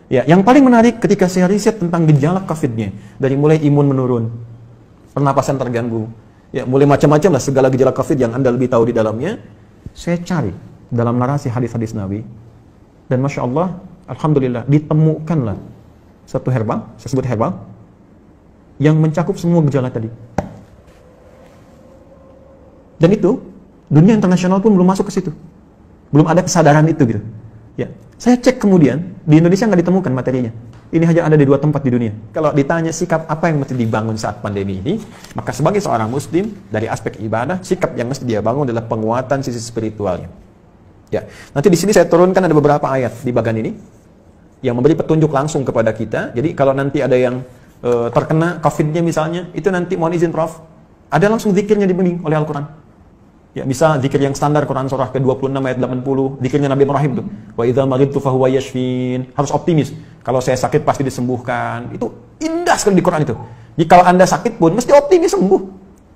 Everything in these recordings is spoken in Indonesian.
Ya, yang paling menarik ketika saya riset tentang gejala COVID-nya, dari mulai imun menurun, pernapasan terganggu, ya mulai macam-macam lah segala gejala COVID yang Anda lebih tahu di dalamnya, saya cari dalam narasi hadis-hadis Nabi, dan Masya Allah, Alhamdulillah, ditemukanlah satu herbal, saya sebut herbal, yang mencakup semua gejala tadi. Dan itu, dunia internasional pun belum masuk ke situ. Belum ada kesadaran itu gitu. Ya, saya cek kemudian, di Indonesia nggak ditemukan materinya. Ini hanya ada di 2 tempat di dunia. Kalau ditanya sikap apa yang mesti dibangun saat pandemi ini, maka sebagai seorang muslim, dari aspek ibadah, sikap yang mesti dia bangun adalah penguatan sisi spiritualnya. Ya, nanti di sini saya turunkan ada beberapa ayat di bagian ini, yang memberi petunjuk langsung kepada kita. Jadi kalau nanti ada yang terkena COVID-nya misalnya, itu nanti mohon izin Prof, ada langsung zikirnya dibimbing oleh Al-Quran. Ya, bisa zikir yang standar Quran surah ke-26 ayat 80, zikirnya Nabi Ibrahim tuh. Wa idza maridtu fahuwa yashfin. Harus optimis. Kalau saya sakit pasti disembuhkan. Itu indah sekali di Quran itu. Jadi kalau Anda sakit pun mesti optimis sembuh.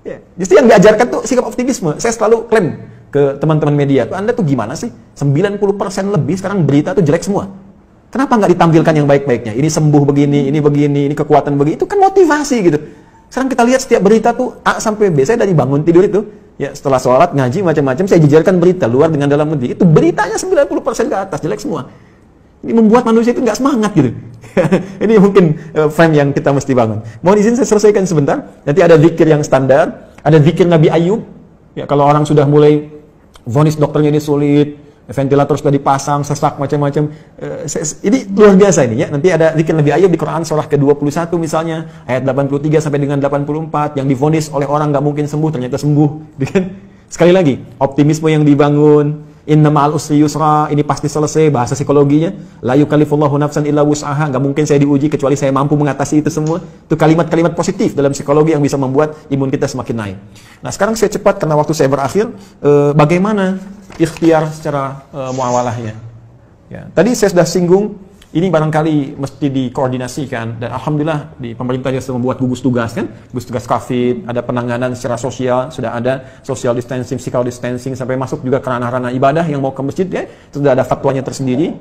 Ya, justru yang diajarkan tuh sikap optimisme. Saya selalu klaim ke teman-teman media, Anda tuh gimana sih? 90% lebih sekarang berita tuh jelek semua. Kenapa nggak ditampilkan yang baik-baiknya? Ini sembuh begini, ini kekuatan begini. Itu kan motivasi gitu. Sekarang kita lihat setiap berita tuh A sampai B. Saya dari bangun tidur itu, ya setelah sholat, ngaji, macam-macam, saya jejerkan berita luar dengan dalam negeri. Itu beritanya 90% ke atas, jelek semua. Ini membuat manusia itu nggak semangat gitu. Ini mungkin frame yang kita mesti bangun. Mohon izin saya selesaikan sebentar. Nanti ada zikir yang standar, ada zikir Nabi Ayub. Ya, kalau orang sudah mulai vonis dokternya ini sulit, ventilator sudah dipasang, sesak macam-macam. Ini luar biasa ini ya. Nanti ada zikir Nabi Ayub di Quran surah ke-21 misalnya, ayat 83 sampai dengan 84 yang divonis oleh orang nggak mungkin sembuh ternyata sembuh. Sekali lagi, optimisme yang dibangun. Inna ma'al usri yusra, ini pasti selesai, bahasa psikologinya. La yukallifullahu nafsan illa wus'aha, nggak mungkin saya diuji kecuali saya mampu mengatasi itu semua. Itu kalimat-kalimat positif dalam psikologi yang bisa membuat imun kita semakin naik. Nah, sekarang saya cepat karena waktu saya berakhir. Bagaimana ikhtiar secara muawalahnya? Ya, tadi saya sudah singgung, ini barangkali mesti dikoordinasikan, dan alhamdulillah di pemerintah juga sudah membuat gugus tugas kan, gugus tugas COVID, ada penanganan secara sosial, sudah ada social distancing, physical distancing, sampai masuk juga ke ranah-ranah ibadah yang mau ke masjid ya, sudah ada fatwanya tersendiri.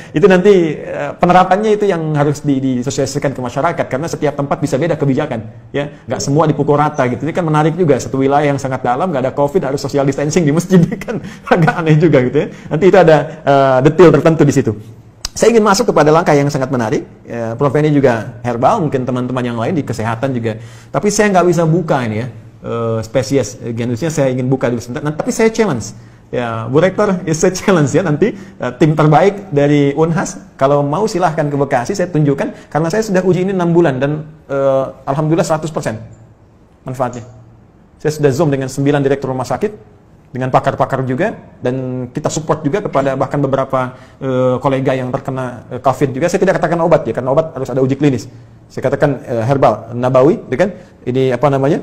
Itu nanti penerapannya itu yang harus disosialisasikan ke masyarakat, karena setiap tempat bisa beda kebijakan, ya, nggak semua dipukul rata gitu. Ini kan menarik juga, satu wilayah yang sangat dalam nggak ada COVID harus social distancing di masjid, kan agak aneh juga gitu ya. Nanti itu ada detail tertentu di situ. Saya ingin masuk kepada langkah yang sangat menarik. Prof ini juga herbal, mungkin teman-teman yang lain di kesehatan juga. Tapi saya nggak bisa buka ini ya, spesies genusnya saya ingin buka dulu sebentar. Tapi saya challenge, ya Bu Rektor, saya challenge ya nanti tim terbaik dari Unhas. Kalau mau silahkan ke Bekasi, saya tunjukkan. Karena saya sudah uji ini 6 bulan dan alhamdulillah 100% manfaatnya. Saya sudah zoom dengan 9 direktur rumah sakit, dengan pakar-pakar juga, dan kita support juga kepada bahkan beberapa kolega yang terkena COVID juga. Saya tidak katakan obat ya, karena obat harus ada uji klinis. Saya katakan herbal, nabawi, ya kan? Ini apa namanya?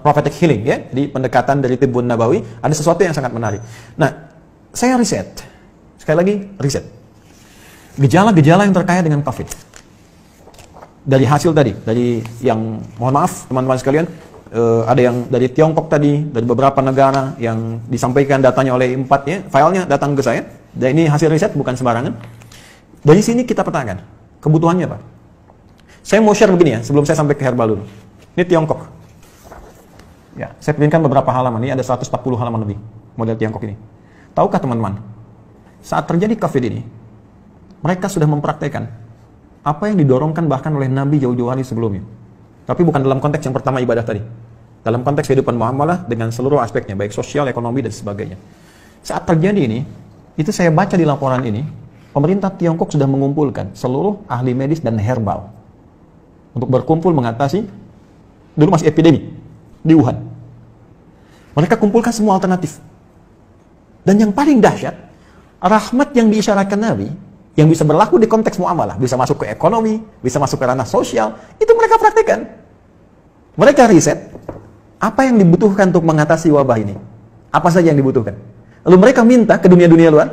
Prophetic healing ya, jadi pendekatan dari tibbun nabawi. Ada sesuatu yang sangat menarik. Nah, saya riset, sekali lagi riset, gejala-gejala yang terkait dengan COVID. Dari hasil tadi, dari yang mohon maaf teman-teman sekalian, ada yang dari Tiongkok tadi, dari beberapa negara yang disampaikan datanya oleh IMPAT-nya, filenya datang ke saya. Dan ini hasil riset bukan sembarangan. Dari sini kita petakan kebutuhannya Pak. Saya mau share begini ya, sebelum saya sampai ke herbal dulu. Ini Tiongkok. Ya, saya pilihkan beberapa halaman. Ini ada 140 halaman lebih model Tiongkok ini. Tahukah teman-teman, saat terjadi COVID ini, mereka sudah mempraktekkan apa yang didorongkan bahkan oleh Nabi jauh-jauh hari sebelumnya. Tapi bukan dalam konteks yang pertama ibadah tadi. Dalam konteks kehidupan muamalah dengan seluruh aspeknya, baik sosial, ekonomi, dan sebagainya. Saat terjadi ini, itu saya baca di laporan ini, pemerintah Tiongkok sudah mengumpulkan seluruh ahli medis dan herbal untuk berkumpul mengatasi, dulu masih epidemi, di Wuhan. Mereka kumpulkan semua alternatif. Dan yang paling dahsyat, rahmat yang diisyaratkan Nabi, yang bisa berlaku di konteks muamalah, bisa masuk ke ekonomi, bisa masuk ke ranah sosial, itu mereka praktekkan. Mereka riset, apa yang dibutuhkan untuk mengatasi wabah ini? Apa saja yang dibutuhkan? Lalu mereka minta ke dunia-dunia luar,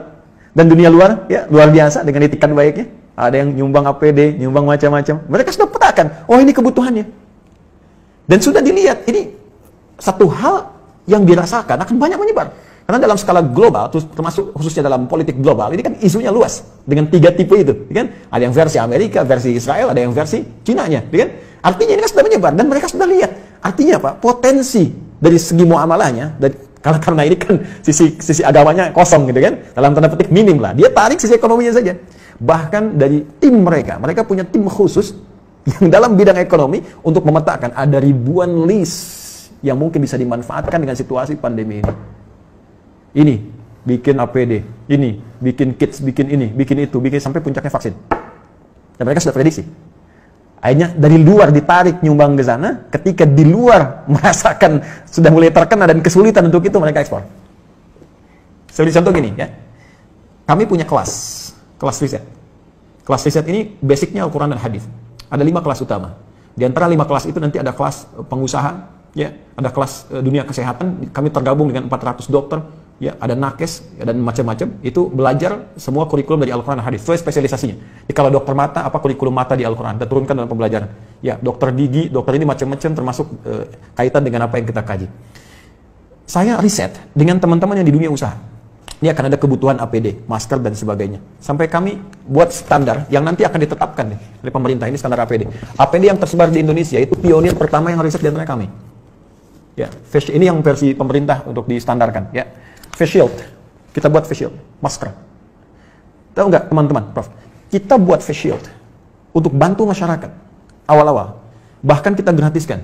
dan dunia luar, ya luar biasa dengan itikan baiknya. Ada yang nyumbang APD, nyumbang macam-macam. Mereka sudah petakan, oh ini kebutuhannya. Dan sudah dilihat, ini satu hal yang dirasakan akan banyak menyebar. Karena dalam skala global, termasuk khususnya dalam politik global, ini kan isunya luas dengan 3 tipe itu, kan? Ada yang versi Amerika, versi Israel, ada yang versi Cina-nya, kan? Artinya ini kan sudah menyebar dan mereka sudah lihat. Artinya apa? Potensi dari segi muamalahnya, karena ini kan sisi agamanya kosong gitu kan, dalam tanda petik minim lah. Dia tarik sisi ekonominya saja. Bahkan dari tim mereka punya tim khusus yang dalam bidang ekonomi untuk memetakan ada ribuan list yang mungkin bisa dimanfaatkan dengan situasi pandemi ini. Ini bikin APD, ini bikin kits, bikin ini, bikin itu, bikin sampai puncaknya vaksin. Dan mereka sudah prediksi. Akhirnya dari luar ditarik nyumbang ke sana, ketika di luar merasakan sudah mulai terkena dan kesulitan untuk itu, mereka ekspor. Seperti contoh gini ya. Kami punya kelas riset. Kelas riset ini basicnya Al-Quran dan Hadis. Ada 5 kelas utama. Di antara 5 kelas itu nanti ada kelas pengusaha, ya, ada kelas dunia kesehatan. Kami tergabung dengan 400 dokter, ya, ada nakes, ya, dan macam-macam. Itu belajar semua kurikulum dari Al-Quran dan Hadis. Sesuai spesialisasinya. Jadi kalau dokter mata, apa kurikulum mata di Al-Quran? Kita turunkan dalam pembelajaran. Ya, dokter gigi, dokter ini macam-macam, termasuk kaitan dengan apa yang kita kaji. Saya riset dengan teman-teman yang di dunia usaha. Ini akan ada kebutuhan APD, masker, dan sebagainya. Sampai kami buat standar yang nanti akan ditetapkan oleh pemerintah. Ini standar APD. APD yang tersebar di Indonesia itu pionir pertama yang riset di antara kami. Ya, ini yang versi pemerintah untuk distandarkan. Ya, face shield. Kita buat face shield, masker. Tahu nggak teman-teman, Prof? Kita buat face shield untuk bantu masyarakat awal-awal. Bahkan kita gratiskan.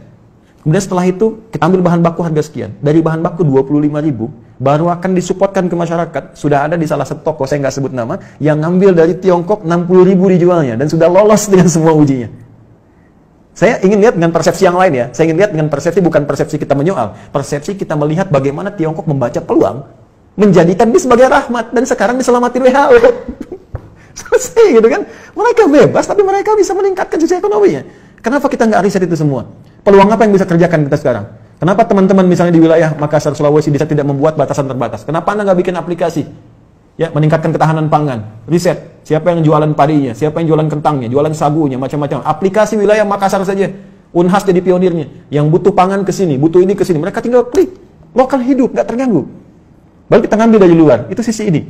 Kemudian setelah itu kita ambil bahan baku harga sekian. Dari bahan baku 25.000 baru akan disupportkan ke masyarakat. Sudah ada di salah satu toko, saya nggak sebut nama, yang ngambil dari Tiongkok 60.000 dijualnya dan sudah lolos dengan semua ujinya. Saya ingin lihat dengan persepsi yang lain ya. Saya ingin lihat dengan persepsi, bukan persepsi kita menyoal. Persepsi kita melihat bagaimana Tiongkok membaca peluang, menjadikan ini sebagai rahmat, dan sekarang diselamatin WHO. Selesai gitu kan. Mereka bebas, tapi mereka bisa meningkatkan sisi ekonominya. Kenapa kita nggak riset itu semua? Peluang apa yang bisa kerjakan kita sekarang? Kenapa teman-teman misalnya di wilayah Makassar, Sulawesi bisa tidak membuat batasan terbatas? Kenapa Anda nggak bikin aplikasi? Ya, meningkatkan ketahanan pangan. Riset, siapa yang jualan padinya, siapa yang jualan kentangnya, jualan sagunya, macam-macam. Aplikasi wilayah Makassar saja. Unhas jadi pionirnya. Yang butuh pangan ke sini, butuh ini ke sini. Mereka tinggal klik. Lokal hidup, nggak terganggu. Baru kita ngambil dari luar. Itu sisi ini.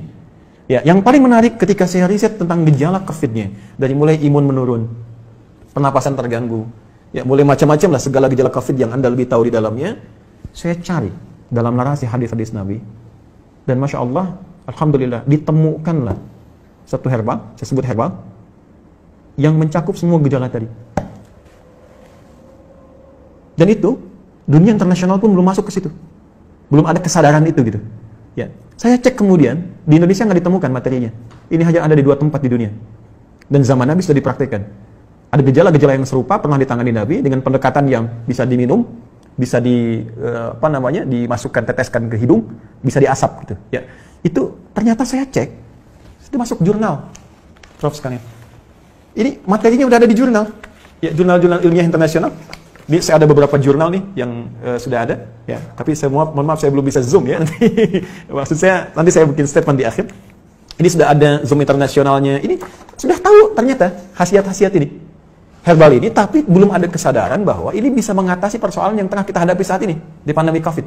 Ya, yang paling menarik ketika saya riset tentang gejala COVID-nya. Dari mulai imun menurun, pernapasan terganggu, ya, mulai macam-macam lah segala gejala COVID yang Anda lebih tahu di dalamnya. Saya cari dalam narasi hadis-hadis Nabi. Dan Masya Allah, Alhamdulillah, ditemukanlah satu herbal, saya sebut herbal, yang mencakup semua gejala tadi. Dan itu, dunia internasional pun belum masuk ke situ. Belum ada kesadaran itu gitu. Ya, saya cek kemudian, di Indonesia nggak ditemukan materinya. Ini hanya ada di 2 tempat di dunia. Dan zaman Nabi sudah dipraktikkan. Ada gejala-gejala yang serupa pernah ditangani Nabi dengan pendekatan yang bisa diminum, bisa dimasukkan, teteskan ke hidung, bisa diasap gitu. Ya, itu ternyata saya cek, itu masuk jurnal, Prof sekalian. Ini materinya udah ada di jurnal, ya, jurnal-jurnal ilmiah internasional. Ini saya ada beberapa jurnal nih yang sudah ada, ya. Tapi saya mohon maaf saya belum bisa zoom ya. Maksud saya nanti saya bikin statement di akhir. Ini sudah ada zoom internasionalnya. Ini sudah tahu ternyata khasiat-khasiat ini. Herbal ini, tapi belum ada kesadaran bahwa ini bisa mengatasi persoalan yang tengah kita hadapi saat ini di pandemi COVID.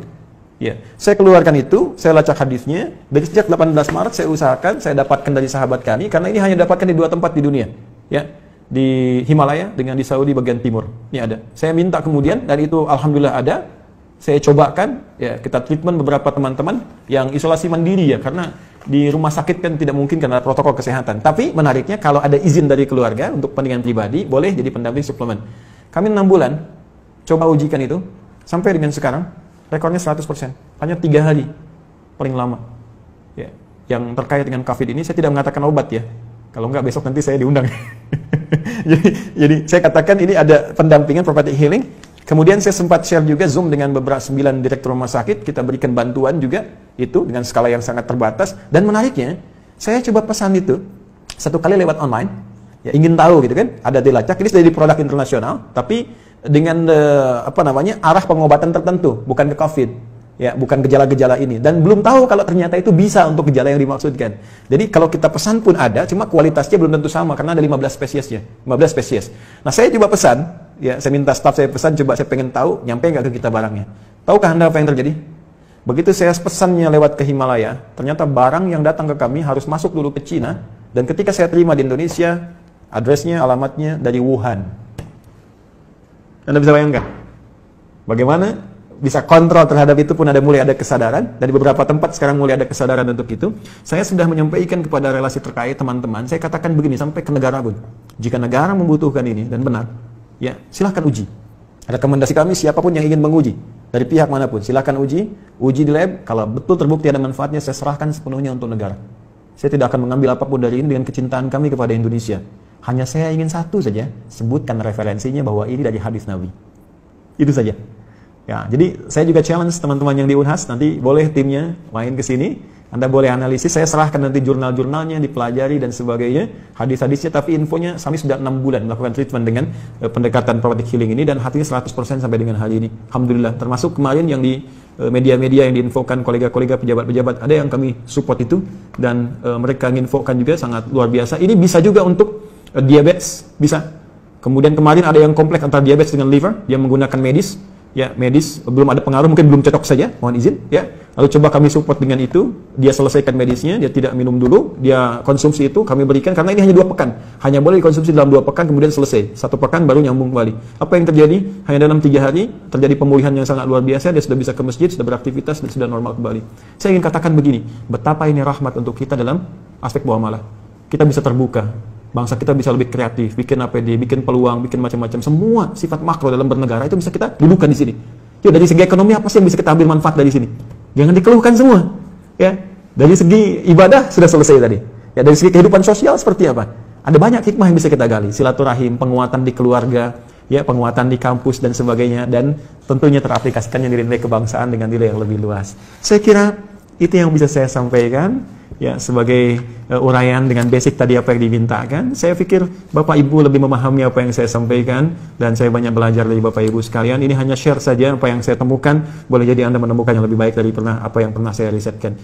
Ya, saya keluarkan itu, saya lacak hadisnya. Dari sejak 18 Maret saya usahakan, saya dapatkan dari sahabat kami, karena ini hanya dapatkan di 2 tempat di dunia. Ya, di Himalaya dengan di Saudi bagian timur. Ini ada. Saya minta kemudian, dan itu alhamdulillah ada. Saya cobakan, ya, kita treatment beberapa teman-teman yang isolasi mandiri ya, karena di rumah sakit kan tidak mungkin karena protokol kesehatan. Tapi menariknya kalau ada izin dari keluarga untuk kepentingan pribadi, boleh jadi pendamping suplemen. Kami 6 bulan coba ujikan itu, sampai dengan sekarang rekornya 100%. Hanya 3 hari paling lama. Ya, yang terkait dengan COVID ini saya tidak mengatakan obat ya. Kalau enggak besok nanti saya diundang. jadi saya katakan ini ada pendampingan prophetic healing. Kemudian saya sempat share juga Zoom dengan beberapa 9 direktur rumah sakit, kita berikan bantuan juga, itu dengan skala yang sangat terbatas. Dan menariknya, saya coba pesan itu, 1 kali lewat online, ya ingin tahu gitu kan, ada dilacak, ini sudah di produk internasional, tapi dengan arah pengobatan tertentu, bukan ke COVID, ya bukan gejala-gejala ini. Dan belum tahu kalau ternyata itu bisa untuk gejala yang dimaksudkan. Jadi kalau kita pesan pun ada, cuma kualitasnya belum tentu sama, karena ada 15 spesiesnya, 15 spesies. Nah saya coba pesan, ya, saya minta staff saya pesan, coba saya pengen tahu, nyampe nggak ke kita barangnya. Tahukah Anda apa yang terjadi? Begitu saya pesannya lewat ke Himalaya, ternyata barang yang datang ke kami harus masuk dulu ke Cina, dan ketika saya terima di Indonesia, addressnya, alamatnya dari Wuhan. Anda bisa bayangkan bagaimana bisa kontrol terhadap itu pun mulai ada kesadaran. Dari beberapa tempat sekarang mulai ada kesadaran untuk itu. Saya sudah menyampaikan kepada relasi terkait teman-teman, saya katakan begini sampai ke negara pun. Jika negara membutuhkan ini dan benar, ya silahkan uji. Rekomendasi kami siapapun yang ingin menguji dari pihak manapun, silahkan uji di lab. Kalau betul terbukti ada manfaatnya, saya serahkan sepenuhnya untuk negara. Saya tidak akan mengambil apapun dari ini dengan kecintaan kami kepada Indonesia. Hanya saya ingin satu saja, sebutkan referensinya bahwa ini dari hadis Nabi. Itu saja. Ya, jadi saya juga challenge teman-teman yang di Unhas, nanti boleh timnya main ke sini, Anda boleh analisis, saya serahkan nanti jurnal-jurnalnya, dipelajari dan sebagainya, hadis-hadisnya, tapi infonya kami sudah 6 bulan melakukan treatment dengan pendekatan prophetic healing ini, dan hatinya 100% sampai dengan hari ini. Alhamdulillah, termasuk kemarin yang di media-media yang diinfokan kolega-kolega pejabat-pejabat, ada yang kami support itu, dan mereka nginfokan juga sangat luar biasa. Ini bisa juga untuk diabetes, bisa. Kemudian kemarin ada yang kompleks antara diabetes dengan liver, dia menggunakan medis, ya medis belum ada pengaruh, mungkin belum cocok saja, mohon izin ya. Lalu coba kami support dengan itu, dia selesaikan medisnya, dia tidak minum dulu, dia konsumsi itu kami berikan, karena ini hanya 2 pekan, hanya boleh dikonsumsi dalam 2 pekan, kemudian selesai, 1 pekan baru nyambung kembali. Apa yang terjadi? Hanya dalam 3 hari terjadi pemulihan yang sangat luar biasa, dia sudah bisa ke masjid, sudah beraktivitas dan sudah normal kembali. Saya ingin katakan begini, betapa ini rahmat untuk kita dalam aspek muamalah. Kita bisa terbuka, bangsa kita bisa lebih kreatif, bikin APD, bikin peluang, bikin macam-macam, semua sifat makro dalam bernegara itu bisa kita dudukan di sini. Ya, dari segi ekonomi apa sih yang bisa kita ambil manfaat dari sini? Jangan dikeluhkan semua. Ya, dari segi ibadah sudah selesai tadi. Ya, dari segi kehidupan sosial seperti apa? Ada banyak hikmah yang bisa kita gali, silaturahim, penguatan di keluarga, ya, penguatan di kampus dan sebagainya, dan tentunya teraplikasikannya di nilai kebangsaan dengan nilai yang lebih luas. Saya kira itu yang bisa saya sampaikan. Ya, sebagai uraian dengan basic tadi apa yang dimintakan. Saya pikir Bapak Ibu lebih memahami apa yang saya sampaikan, dan saya banyak belajar dari Bapak Ibu sekalian. Ini hanya share saja apa yang saya temukan, boleh jadi Anda menemukan yang lebih baik dari apa yang pernah saya risetkan.